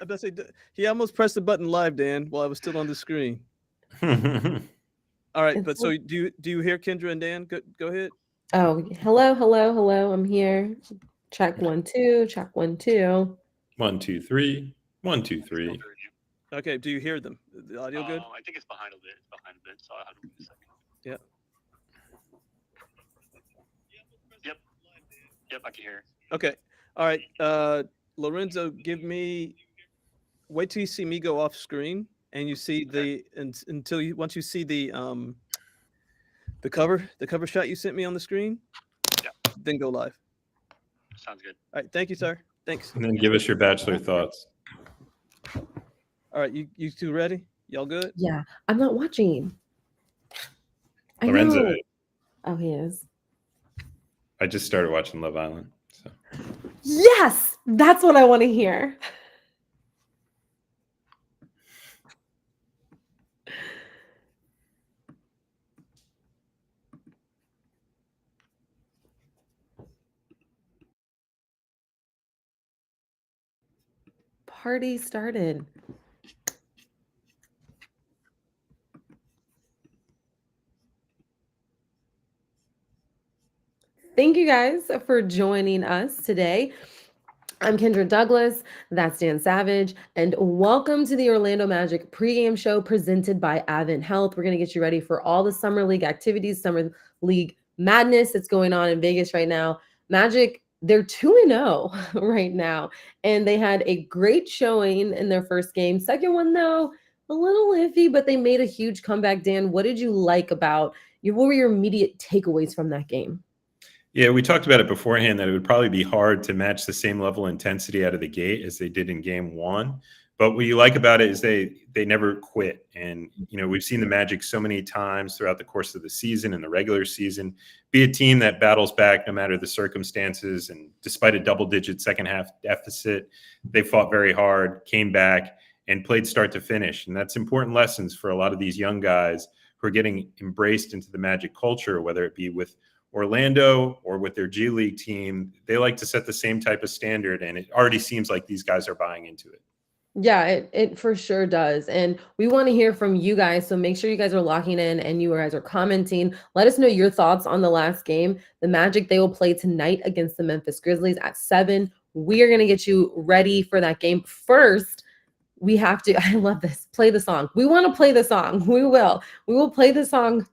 I bet say he almost pressed the button live, Dan, while I was still on the screen. All right, but so do you hear Kendra and Dan? Go ahead. Oh, hello. I'm here. Check 1 2. Check 1 2. 1 2 3. 1 2 3. Okay, do you hear them? The audio good? I think it's behind a bit. So I'll have to wait a second. Yeah. Yep, I can hear. Okay. All right. Lorenzo, wait till you see me go off screen and you see once you see the cover shot you sent me on the screen. Yeah. Then go live. Sounds good. All right. Thank you, sir. Thanks. And then give us your bachelor thoughts. All right. You two ready? Y'all good? Yeah, I'm not watching. Lorenzo. Oh, he is. I just started watching Love Island. So. Yes, that's what I want to hear. Party started. Thank you guys for joining us today. I'm Kendra Douglas, that's Dan Savage, and welcome to the Orlando Magic pregame show presented by AdventHealth. We're going to get you ready for all the Summer League activities, Summer League madness that's going on in Vegas right now. Magic, they're 2-0 right now, and they had a great showing in their first game. Second one, though, a little iffy, but they made a huge comeback. Dan, what did you like what were your immediate takeaways from that game? Yeah, we talked about it beforehand that it would probably be hard to match the same level of intensity out of the gate as they did in game one. But what you like about it is they never quit. And, we've seen the Magic so many times throughout the course of the season and the regular season be a team that battles back no matter the circumstances. And despite a double-digit second half deficit, they fought very hard, came back, and played start to finish. And that's important lessons for a lot of these young guys who are getting embraced into the Magic culture, whether it be with Orlando or with their G League team. They like to set the same type of standard, and it already seems like these guys are buying into it. Yeah, it for sure does. And we want to hear from you guys. So make sure you guys are locking in and you guys are commenting. Let us know your thoughts on the last game. The Magic, they will play tonight against the Memphis Grizzlies at 7. We are going to get you ready for that game. First, we have to, I love this, play the song. We want to play the song. We will play the song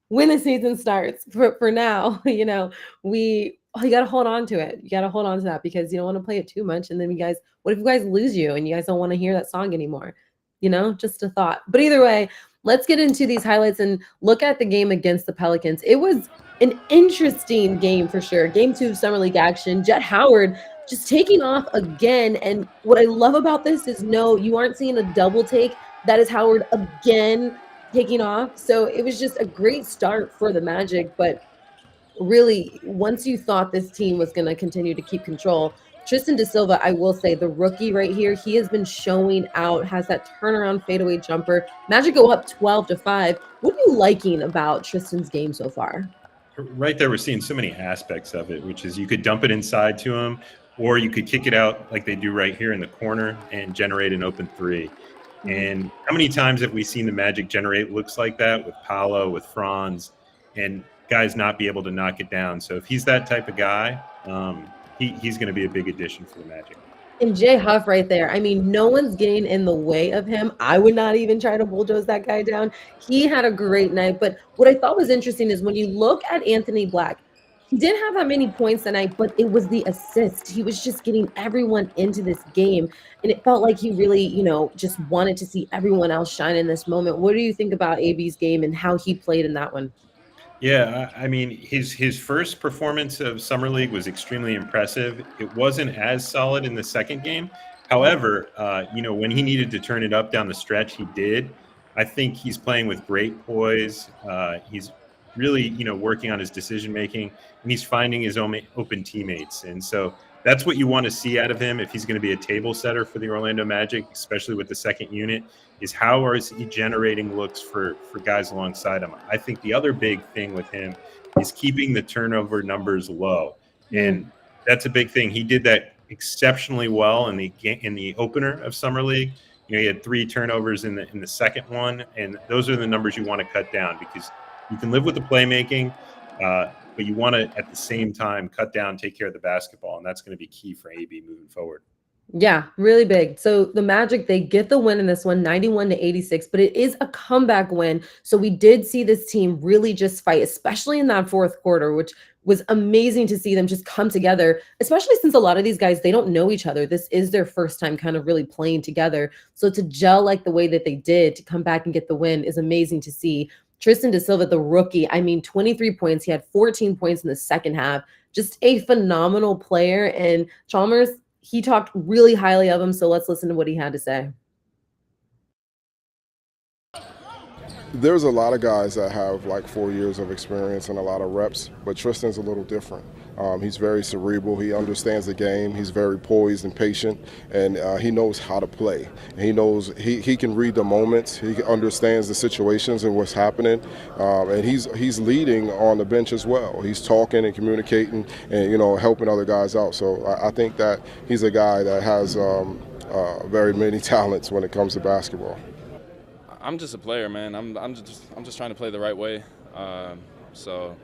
when the season starts. For now, you got to hold on to it. You got to hold on to that because you don't want to play it too much. And then what if you guys lose you and you guys don't want to hear that song anymore? Just a thought. But either way, let's get into these highlights and look at the game against the Pelicans. It was an interesting game for sure. Game 2 of Summer League action. Jet Howard just taking off again. And what I love about this is you aren't seeing a double take. That is Howard again taking off. So it was just a great start for the Magic. But really, once you thought this team was going to continue to keep control, Tristan da Silva, I will say, the rookie right here, he has been showing out, has that turnaround fadeaway jumper. Magic go up 12-5. What are you liking about Tristan's game so far? Right there, we're seeing so many aspects of it, which is you could dump it inside to him, or you could kick it out like they do right here in the corner and generate an open three. And how many times have we seen the Magic generate looks like that with Paolo, with Franz, and guys not be able to knock it down? So if he's that type of guy, he's going to be a big addition for the Magic. And Jay Huff right there. I mean, no one's getting in the way of him. I would not even try to bulldoze that guy down. He had a great night. But what I thought was interesting is when you look at Anthony Black, he didn't have that many points tonight, but it was the assist. He was just getting everyone into this game. And it felt like he really, just wanted to see everyone else shine in this moment. What do you think about AB's game and how he played in that one? Yeah, I mean, his first performance of Summer League was extremely impressive. It wasn't as solid in the second game. However, when he needed to turn it up down the stretch, he did. I think he's playing with great poise. He's really, working on his decision-making, and he's finding his own open teammates. And so that's what you want to see out of him if he's going to be a table setter for the Orlando Magic, especially with the second unit, is how is he generating looks for guys alongside him. I think the other big thing with him is keeping the turnover numbers low. And that's a big thing. He did that exceptionally well in the opener of Summer League. He had 3 turnovers in the second one, and those are the numbers you want to cut down because you can live with the playmaking, but you want to at the same time cut down, take care of the basketball, and that's going to be key for AB moving forward. Yeah, really big. So the Magic, they get the win in this one, 91-86, but it is a comeback win. So we did see this team really just fight, especially in that fourth quarter, which was amazing to see them just come together, especially since a lot of these guys, they don't know each other. This is their first time kind of really playing together. So to gel like the way that they did to come back and get the win is amazing to see. Tristan da Silva, the rookie, 23 points. He had 14 points in the second half. Just a phenomenal player. And Chalmers, he talked really highly of him, so let's listen to what he had to say. There's a lot of guys that have like 4 years of experience and a lot of reps, but Tristan's a little different. He's very cerebral. He understands the game. He's very poised and patient, and he knows how to play. He knows he can read the moments. He understands the situations and what's happening, and he's leading on the bench as well. He's talking and communicating and helping other guys out. So I think that he's a guy that has very many talents when it comes to basketball. I'm just a player, man. I'm just trying to play the right way. So,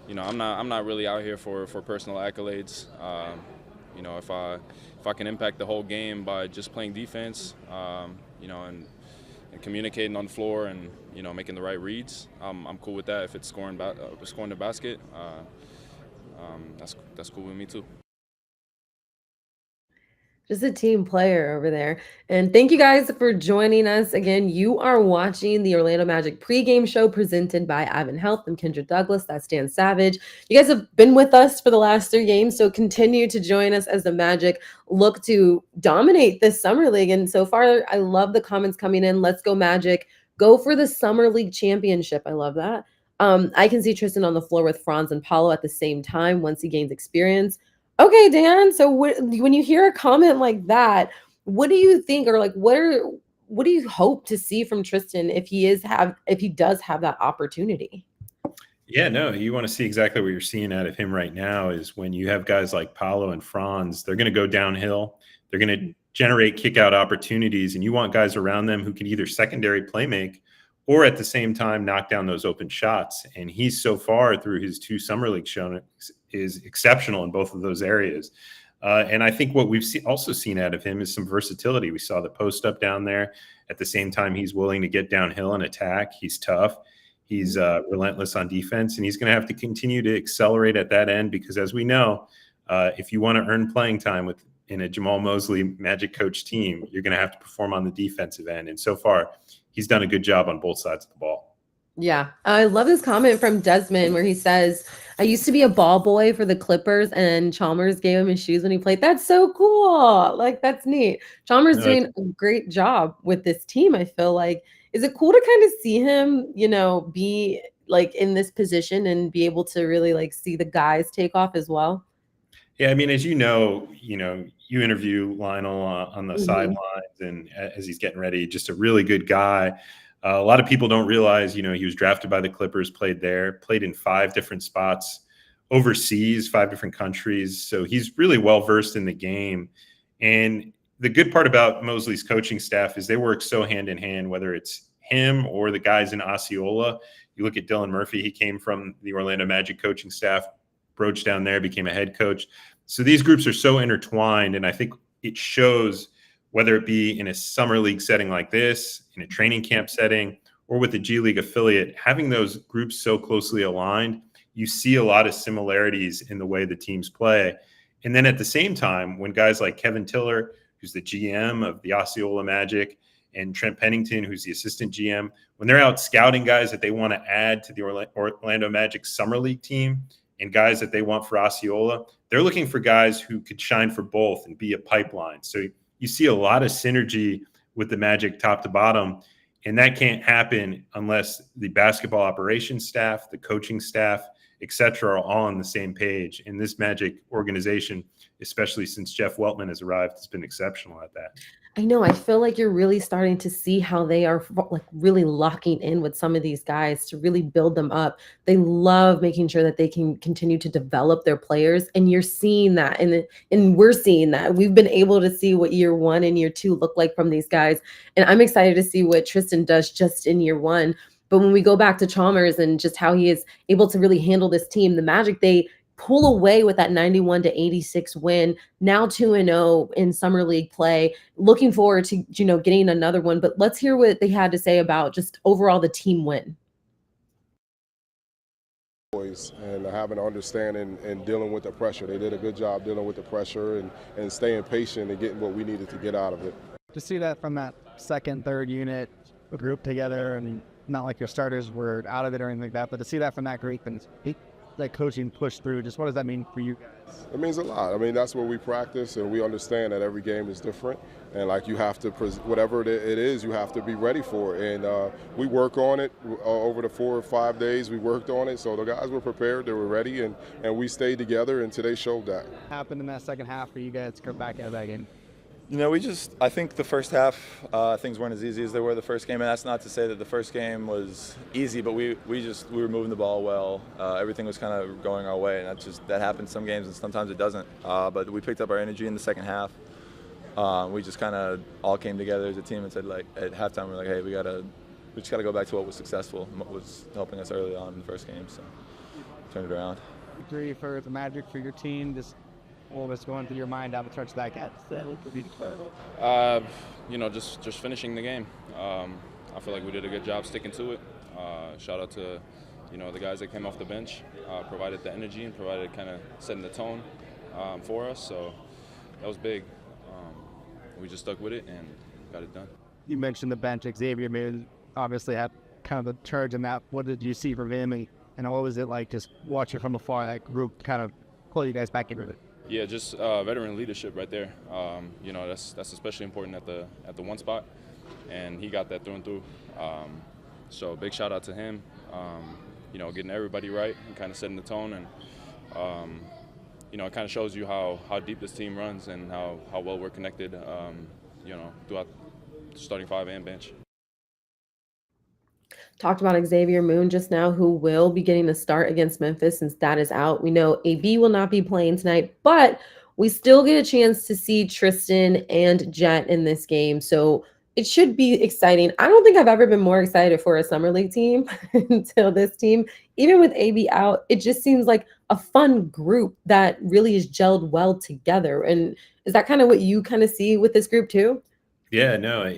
I'm not really out here for personal accolades. If I can impact the whole game by just playing defense, and communicating on the floor and making the right reads, I'm cool with that. If it's scoring the basket, that's cool with me too. Just a team player over there. And thank you guys for joining us. Again, you are watching the Orlando Magic pregame show presented by AdventHealth. I'm Kendra Douglas. That's Dan Savage. You guys have been with us for the last 3 games, so continue to join us as the Magic look to dominate this Summer League. And so far, I love the comments coming in. Let's go Magic. Go for the Summer League championship. I love that. I can see Tristan on the floor with Franz and Paulo at the same time once he gains experience. Okay, Dan. So when you hear a comment like that, what do you think, or like what do you hope to see from Tristan if he does have that opportunity? Yeah, no, you want to see exactly what you're seeing out of him right now is when you have guys like Paulo and Franz, they're going to go downhill. They're going to generate kick out opportunities, and you want guys around them who can either secondary play make or at the same time knock down those open shots. And he's so far through his 2 Summer League shown is exceptional in both of those areas. And I think what we've also seen out of him is some versatility. We saw the post up down there. At the same time, he's willing to get downhill and attack. He's tough. He's relentless on defense, and he's going to have to continue to accelerate at that end because, as we know, if you want to earn playing time in a Jamal Mosley Magic coach team, you're going to have to perform on the defensive end. And so far, he's done a good job on both sides of the ball. Yeah, I love this comment from Desmond where he says, I used to be a ball boy for the Clippers and Chalmers gave him his shoes when he played. That's so cool. Like, that's neat. Chalmers doing a great job with this team, I feel like. Is it cool to kind of see him, be like in this position and be able to really like see the guys take off as well? Yeah, I mean, as you interview Lionel on the sidelines and as he's getting ready, just a really good guy. A lot of people don't realize, he was drafted by the Clippers, played in 5 different spots overseas, 5 different countries. So he's really well-versed in the game. And the good part about Mosley's coaching staff is they work so hand in hand, whether it's him or the guys in Osceola. You look at Dylan Murphy, he came from the Orlando Magic coaching staff, broached down there, became a head coach. So these groups are so intertwined, and I think it shows, whether it be in a summer league setting like this, in a training camp setting, or with a G League affiliate, having those groups so closely aligned, you see a lot of similarities in the way the teams play. And then at the same time, when guys like Kevin Tiller, who's the GM of the Osceola Magic, and Trent Pennington, who's the assistant GM, when they're out scouting guys that they want to add to the Orlando Magic summer league team and guys that they want for Osceola, they're looking for guys who could shine for both and be a pipeline. So you see a lot of synergy with the Magic top to bottom, and that can't happen unless the basketball operations staff, the coaching staff, et cetera, are all on the same page. And this Magic organization, especially since Jeff Weltman has arrived, has been exceptional at that. I know. I feel like you're really starting to see how they are like really locking in with some of these guys to really build them up. They love making sure that they can continue to develop their players, and you're seeing that, and we're seeing that. We've been able to see what year 1 and year 2 look like from these guys, and I'm excited to see what Tristan does just in year 1. But when we go back to Chalmers and just how he is able to really handle this team, the Magic, they pull away with that 91-86 win. Now 2-0 in summer league play. Looking forward to getting another one. But let's hear what they had to say about just overall the team win. And having an understanding and dealing with the pressure. They did a good job dealing with the pressure and staying patient and getting what we needed to get out of it. To see that from that second, third unit group together, and not like your starters were out of it or anything like that, but to see that from that group and that coaching push through, just what does that mean for you guys? It means a lot. I mean, that's what we practice, and we understand that every game is different, and like you have to, whatever it is, you have to be ready for it. And we work on it over the 4 or 5 days. We worked on it, so the guys were prepared, they were ready, and we stayed together, and today showed that. Happened in that second half for you guys to come back out of that game? You know, I think the first half, things weren't as easy as they were the first game, and that's not to say that the first game was easy, but we were moving the ball well. Everything was kind of going our way, and that happens some games and sometimes it doesn't. But we picked up our energy in the second half. We just kind of all came together as a team and said, like, at halftime, we're like, hey, we just got to go back to what was successful, what was helping us early on in the first game, so turn it around. Victory for the Magic, for your team, just what was going through your mind down the stretch of that game? Just finishing the game. I feel like we did a good job sticking to it. Shout out to, the guys that came off the bench, provided the energy and provided kind of setting the tone for us. So that was big. We just stuck with it and got it done. You mentioned the bench. Xavier Moon obviously had kind of the charge in that. What did you see from him, and what was it like just watching from afar, that group kind of pull you guys back into it? Yeah, just veteran leadership right there. That's especially important at the one spot, and he got that through and through. So big shout out to him. Getting everybody right and kind of setting the tone, and it kind of shows you how deep this team runs and how well we're connected. Throughout the starting five and bench. Talked about Xavier Moon just now, who will be getting a start against Memphis since that is out. We know AB will not be playing tonight, but we still get a chance to see Tristan and Jet in this game. So it should be exciting. I don't think I've ever been more excited for a summer league team until this team. Even with AB out, it just seems like a fun group that really is gelled well together. And is that kind of what you kind of see with this group too? Yeah, no,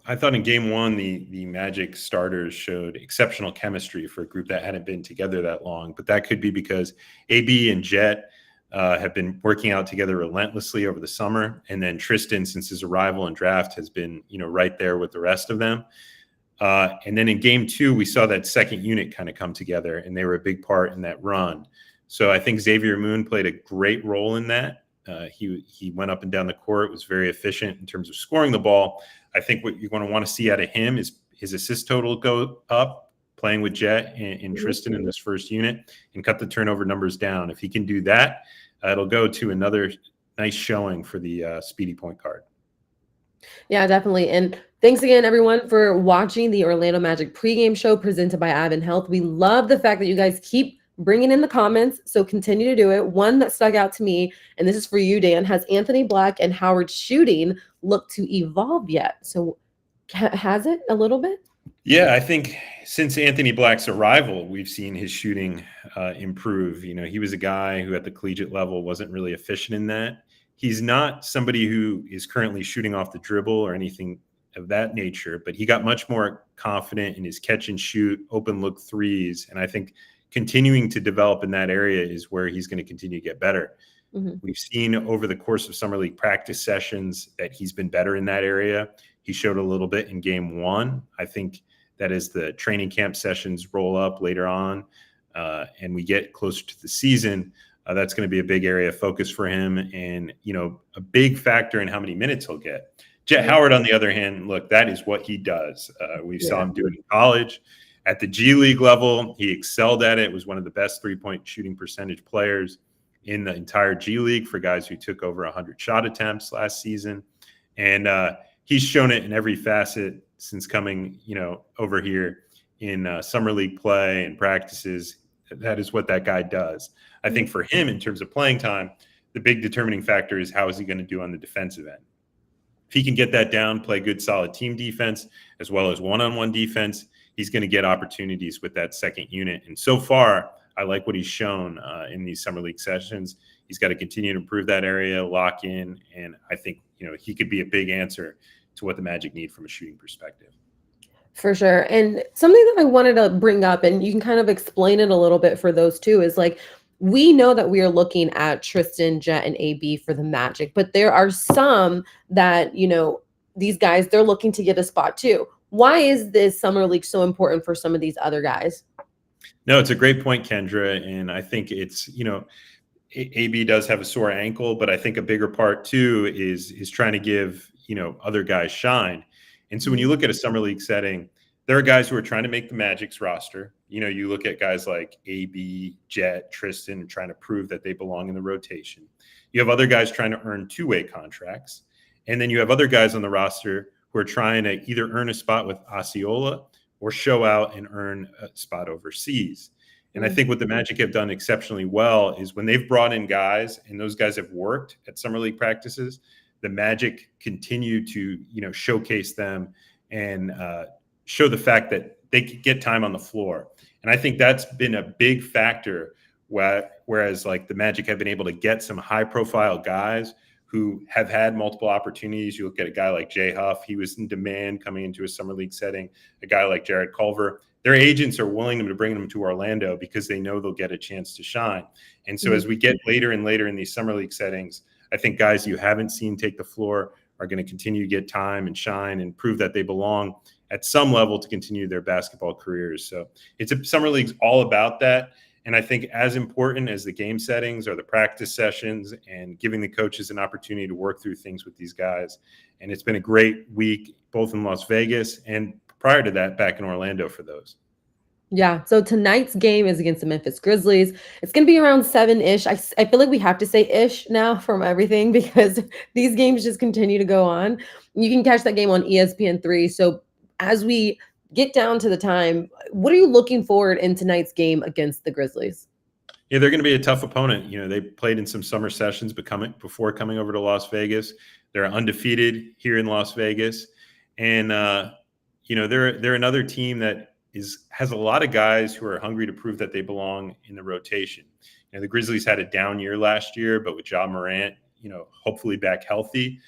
I thought in game one, the Magic starters showed exceptional chemistry for a group that hadn't been together that long. But that could be because AB and Jet have been working out together relentlessly over the summer. And then Tristan, since his arrival and draft, has been, right there with the rest of them. And then in game two, we saw that second unit kind of come together, and they were a big part in that run. So I think Xavier Moon played a great role in that. He went up and down the court, was very efficient in terms of scoring the ball. I think what you're going to want to see out of him is his assist total go up, playing with Jet and Tristan in this first unit, and cut the turnover numbers down. If he can do that, it'll go to another nice showing for the speedy point guard. Yeah, definitely. And thanks again, everyone, for watching the Orlando Magic pregame show presented by AdventHealth. We love the fact that you guys keep bringing in the comments, so continue to do it. One that stuck out to me, and this is for you, Dan, has Anthony Black and Howard's shooting looked to evolve yet? So has it a little bit? Yeah, I think since Anthony Black's arrival, we've seen his shooting improve. He was a guy who at the collegiate level wasn't really efficient in that. He's not somebody who is currently shooting off the dribble or anything of that nature, but he got much more confident in his catch and shoot, open look threes. And I think continuing to develop in that area is where he's going to continue to get better. Mm-hmm. We've seen over the course of summer league practice sessions that he's been better in that area. He showed a little bit in game one. I think that as the training camp sessions roll up later on and we get closer to the season, that's going to be a big area of focus for him, and, a big factor in how many minutes he'll get. Jet Howard, on the other hand, look, that is what he does. We saw him do it in college. At the G League level, he excelled at it, was one of the best three-point shooting percentage players in the entire G League for guys who took over 100 shot attempts last season. And he's shown it in every facet since coming, over here in summer league play and practices. That is what that guy does. I think for him, in terms of playing time, the big determining factor is how is he going to do on the defensive end. If he can get that down, play good, solid team defense, as well as one-on-one defense, he's going to get opportunities with that second unit. And so far, I like what he's shown in these summer league sessions. He's got to continue to improve that area, lock in, and I think he could be a big answer to what the Magic need from a shooting perspective. For sure. And something that I wanted to bring up, and you can kind of explain it a little bit for those too, is like, we know that we are looking at Tristan, Jet, and AB for the Magic, but there are some that, these guys, they're looking to get a spot too. Why is this summer league so important for some of these other guys? No, it's a great point, Kendra. And I think it's, AB does have a sore ankle, but I think a bigger part too is trying to give, other guys shine. And so when you look at a summer league setting, there are guys who are trying to make the Magic's roster. You look at guys like AB, Jet, Tristan, trying to prove that they belong in the rotation. You have other guys trying to earn two-way contracts. And then you have other guys on the roster who are trying to either earn a spot with Osceola or show out and earn a spot overseas. And I think what the Magic have done exceptionally well is when they've brought in guys and those guys have worked at summer league practices, the Magic continue to, showcase them and show the fact that they could get time on the floor. And I think that's been a big factor, whereas like the Magic have been able to get some high profile guys who have had multiple opportunities. You look at a guy like Jay Huff, he was in demand coming into a summer league setting. A guy like Jared Culver, their agents are willing to bring them to Orlando because they know they'll get a chance to shine. And so as we get later and later in these summer league settings, I think guys you haven't seen take the floor are going to continue to get time and shine and prove that they belong at some level to continue their basketball careers. So summer league's all about that. And I think as important as the game settings are the practice sessions and giving the coaches an opportunity to work through things with these guys. And it's been a great week, both in Las Vegas and prior to that back in Orlando for those. Yeah. So tonight's game is against the Memphis Grizzlies. It's going to be around 7-ish. I feel like we have to say ish now from everything because these games just continue to go on. You can catch that game on ESPN3. So as we get down to the time, what are you looking forward in tonight's game against the Grizzlies? Yeah, they're going to be a tough opponent. They played in some summer sessions before coming over to Las Vegas. They're undefeated here in Las Vegas. And, they're another team that has a lot of guys who are hungry to prove that they belong in the rotation. The Grizzlies had a down year last year, but with Ja Morant, hopefully back healthy,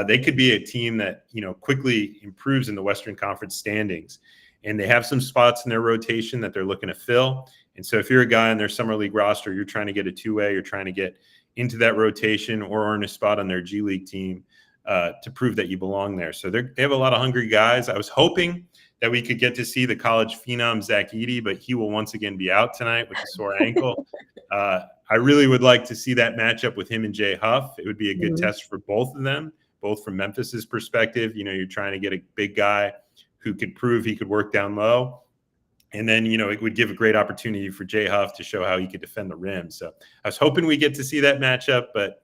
they could be a team that, quickly improves in the Western Conference standings. And they have some spots in their rotation that they're looking to fill. And so if you're a guy on their summer league roster, you're trying to get a two-way, you're trying to get into that rotation or earn a spot on their G League team to prove that you belong there. So they have a lot of hungry guys. I was hoping that we could get to see the college phenom Zach Edey, but he will once again be out tonight with a sore ankle. I really would like to see that matchup with him and Jay Huff. It would be a good test for both of them, both from Memphis's perspective. You're trying to get a big guy who could prove he could work down low. And then, it would give a great opportunity for Jay Huff to show how he could defend the rim. So I was hoping we get to see that matchup, but,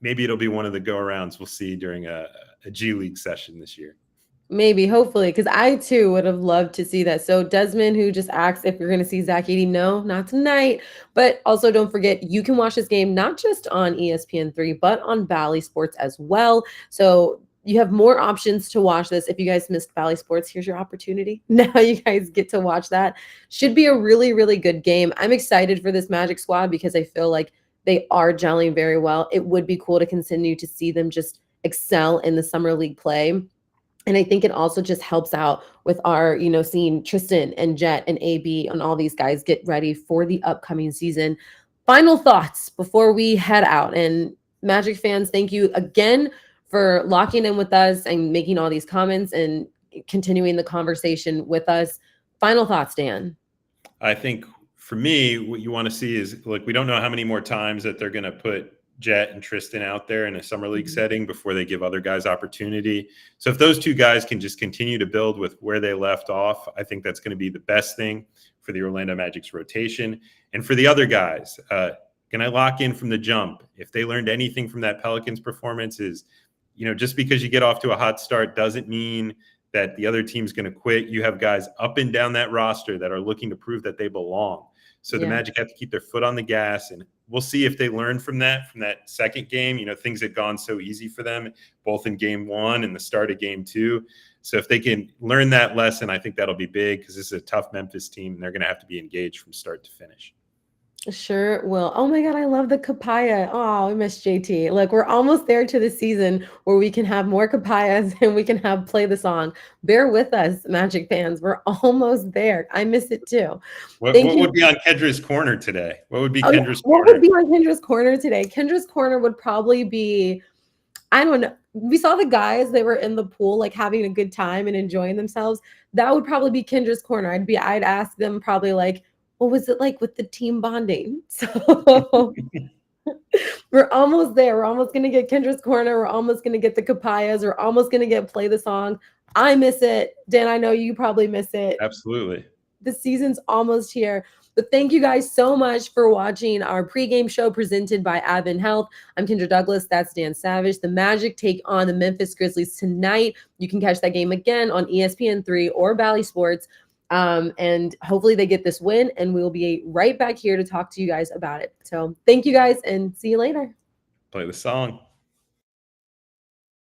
maybe it'll be one of the go-arounds we'll see during a G League session this year. Maybe, hopefully, because I too would have loved to see that. So Desmond, who just asked if you're going to see Zach Edey, no, not tonight. But also don't forget, you can watch this game not just on ESPN3, but on Bally Sports as well. So you have more options to watch this. If you guys missed Bally Sports, here's your opportunity. Now you guys get to watch that. Should be a really, really good game. I'm excited for this Magic squad because I feel like they are gelling very well. It would be cool to continue to see them just excel in the summer league play. And I think it also just helps out with our, seeing Tristan and Jet and AB and all these guys get ready for the upcoming season. Final thoughts before we head out. And Magic fans, thank you again for locking in with us and making all these comments and continuing the conversation with us. Final thoughts, Dan. I think for me, what you want to see is, we don't know how many more times that they're going to put Jet and Tristan out there in a summer league setting before they give other guys opportunity. So if those two guys can just continue to build with where they left off, I think that's going to be the best thing for the Orlando Magic's rotation. And for the other guys, can I lock in from the jump? If they learned anything from that Pelicans performance is just because you get off to a hot start doesn't mean that the other team's going to quit. You have guys up and down that roster that are looking to prove that they belong. So the Magic have to keep their foot on the gas, and we'll see if they learn from that second game. Things had gone so easy for them, both in game 1 and the start of game 2. So if they can learn that lesson, I think that'll be big, because this is a tough Memphis team, and they're going to have to be engaged from start to finish. Sure will. Oh my God, I love the kapaya. Oh, I miss JT. Look, we're almost there to the season where we can have more kapayas and we can have play the song. Bear with us, Magic fans. We're almost there. I miss it too. What would be on Kendra's corner today? What would be Kendra's corner? What would be on Kendra's corner today? Kendra's corner would probably be, I don't know. We saw the guys, they were in the pool, like having a good time and enjoying themselves. That would probably be Kendra's corner. I'd ask them probably like, what was it like with the team bonding? So we're almost there. We're almost going to get Kendra's corner. We're almost going to get the kapayas. We're almost going to get play the song. I miss it. Dan, I know you probably miss it. Absolutely. The season's almost here. But thank you guys so much for watching our pregame show presented by AdventHealth. I'm Kendra Douglas. That's Dan Savage. The Magic take on the Memphis Grizzlies tonight. You can catch that game again on ESPN3 or Bally Sports. And hopefully they get this win, and we'll be right back here to talk to you guys about it. So thank you guys, and see you later. Play the song.